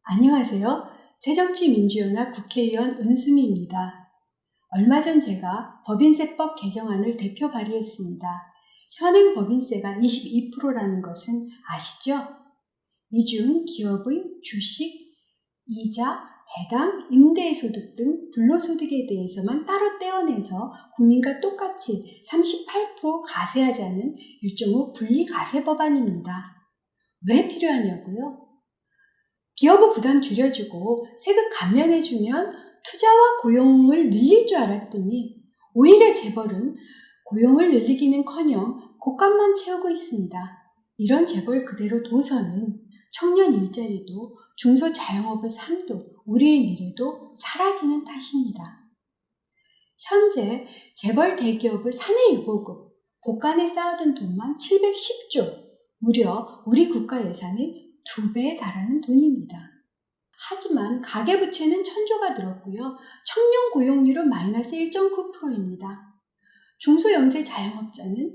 안녕하세요. 새정치민주연합 국회의원 은수미입니다. 얼마 전 제가 법인세법 개정안을 대표 발의했습니다. 현행 법인세가 22%라는 것은 아시죠? 이 중 기업의 주식, 이자, 배당, 임대소득 등 불로소득에 대해서만 따로 떼어내서 국민과 똑같이 38% 가세하자는 일종의 분리가세 법안입니다. 왜 필요하냐고요? 기업의 부담 줄여주고 세금 감면해주면 투자와 고용을 늘릴 줄 알았더니 오히려 재벌은 고용을 늘리기는커녕 곳간만 채우고 있습니다. 이런 재벌 그대로 둬서는 청년 일자리도 중소자영업의 삶도 우리의 미래도 사라지는 탓입니다. 현재 재벌 대기업의 사내유보급, 곳간에 쌓아둔 돈만 710조, 무려 우리 국가 예산의 2배에 달하는 돈입니다. 하지만 가계부채는 1000조가 늘었고요. 청년 고용률은 마이너스 1.9%입니다. 중소영세 자영업자는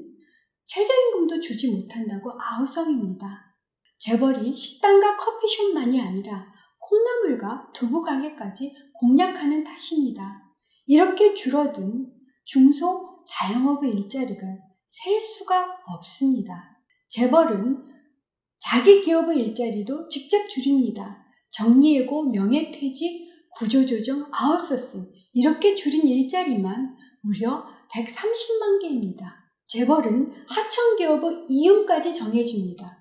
최저임금도 주지 못한다고 아우성입니다. 재벌이 식당과 커피숍만이 아니라 콩나물과 두부 가게까지 공략하는 탓입니다. 이렇게 줄어든 중소 자영업의 일자리가 셀 수가 없습니다. 재벌은 자기 기업의 일자리도 직접 줄입니다. 정리해고, 명예퇴직, 구조조정, 아웃소싱 이렇게 줄인 일자리만 무려 130만 개입니다. 재벌은 하청기업의 이윤까지 정해줍니다.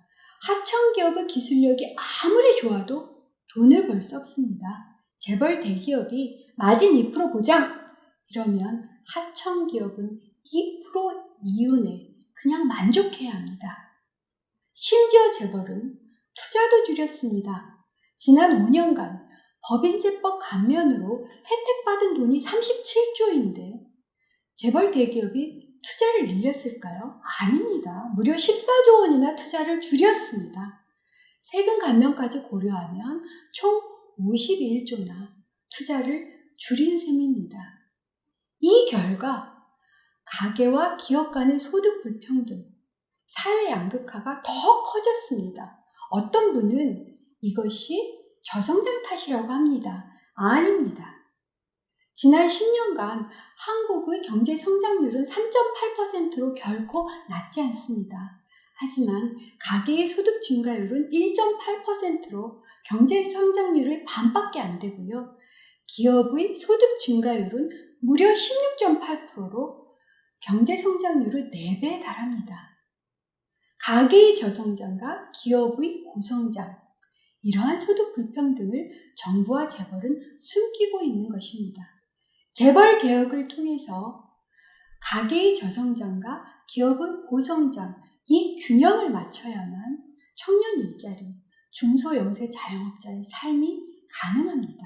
하청기업의 기술력이 아무리 좋아도 돈을 벌 수 없습니다. 재벌 대기업이 마진 2% 보장! 이러면 하청기업은 2% 이윤에 그냥 만족해야 합니다. 심지어 재벌은 투자도 줄였습니다. 지난 5년간 법인세법 감면으로 혜택받은 돈이 37조인데 재벌 대기업이 투자를 늘렸을까요? 아닙니다. 무려 14조 원이나 투자를 줄였습니다. 세금 감면까지 고려하면 총 51조나 투자를 줄인 셈입니다. 이 결과 가계와 기업 간의 소득 불평등, 사회 양극화가 더 커졌습니다. 어떤 분은 이것이 저성장 탓이라고 합니다. 아닙니다. 지난 10년간 한국의 경제 성장률은 3.8%로 결코 낮지 않습니다. 하지만 가계의 소득 증가율은 1.8%로 경제 성장률의 반밖에 안 되고요. 기업의 소득 증가율은 무려 16.8%로 경제 성장률의 4배에 달합니다. 가계의 저성장과 기업의 고성장, 이러한 소득 불평등을 정부와 재벌은 숨기고 있는 것입니다. 재벌 개혁을 통해서 가계의 저성장과 기업의 고성장, 이 균형을 맞춰야만 청년 일자리, 중소영세 자영업자의 삶이 가능합니다.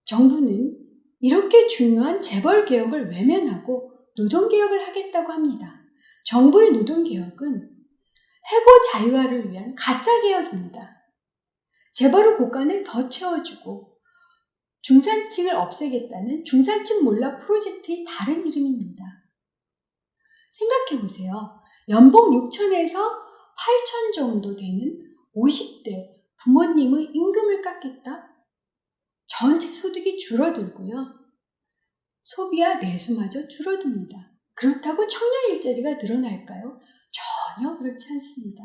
정부는 이렇게 중요한 재벌 개혁을 외면하고 노동개혁을 하겠다고 합니다. 정부의 노동개혁은 해고 자유화를 위한 가짜 개혁입니다. 재벌의 곳간을 더 채워주고 중산층을 없애겠다는 중산층 몰락 프로젝트의 다른 이름입니다. 생각해보세요. 연봉 6천에서 8천 정도 되는 50대 부모님의 임금을 깎겠다? 전체 소득이 줄어들고요. 소비와 내수마저 줄어듭니다. 그렇다고 청년 일자리가 늘어날까요? 전혀 그렇지 않습니다.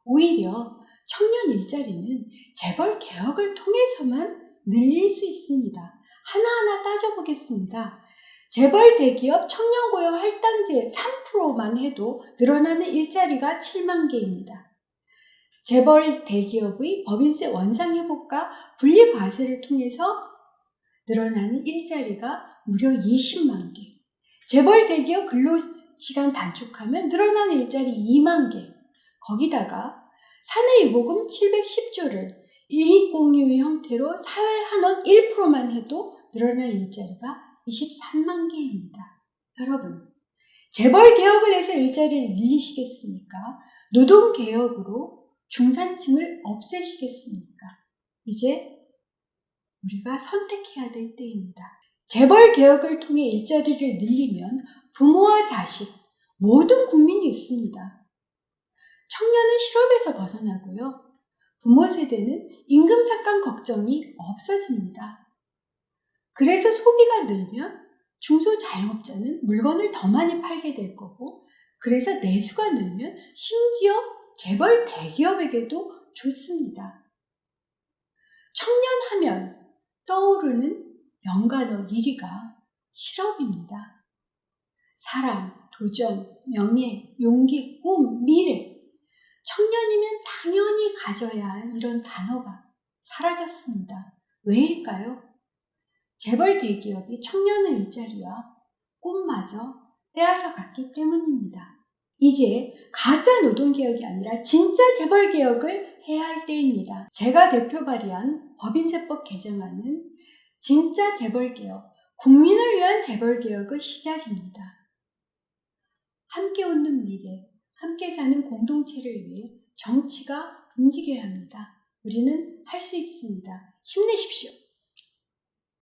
오히려 청년 일자리는 재벌 개혁을 통해서만 늘릴 수 있습니다. 하나하나 따져보겠습니다. 재벌 대기업 청년 고용 할당제 3%만 해도 늘어나는 일자리가 7만 개입니다. 재벌 대기업의 법인세 원상회복과 분리과세를 통해서 늘어나는 일자리가 무려 20만 개. 재벌 대기업 근로시간 단축하면 늘어나는 일자리 2만 개. 거기다가 사내유보금 710조를 이익공유의 형태로 사회한원 1%만 해도 늘어날 일자리가 23만 개입니다. 여러분, 재벌 개혁을 해서 일자리를 늘리시겠습니까? 노동개혁으로 중산층을 없애시겠습니까? 이제 우리가 선택해야 될 때입니다. 재벌 개혁을 통해 일자리를 늘리면 부모와 자식, 모든 국민이 있습니다. 청년은 실업에서 벗어나고요. 부모 세대는 임금 걱정이 없어집니다. 그래서 소비가 늘면 중소자영업자는 물건을 더 많이 팔게 될 거고, 그래서 내수가 늘면 심지어 재벌 대기업에게도 좋습니다. 청년하면 떠오르는 연관어 1위가 실업입니다. 사랑, 도전, 명예, 용기, 꿈, 미래. 청년이면 당연히 가져야 할 이런 단어가 사라졌습니다. 왜일까요? 재벌 대기업이 청년의 일자리와 꿈마저 빼앗아 갔기 때문입니다. 이제 가짜 노동개혁이 아니라 진짜 재벌개혁을 해야 할 때입니다. 제가 대표 발의한 법인세법 개정안은 진짜 재벌개혁, 국민을 위한 재벌개혁의 시작입니다. 함께 웃는 미래, 함께 사는 공동체를 위해 정치가 움직여야 합니다. 우리는 할 수 있습니다. 힘내십시오.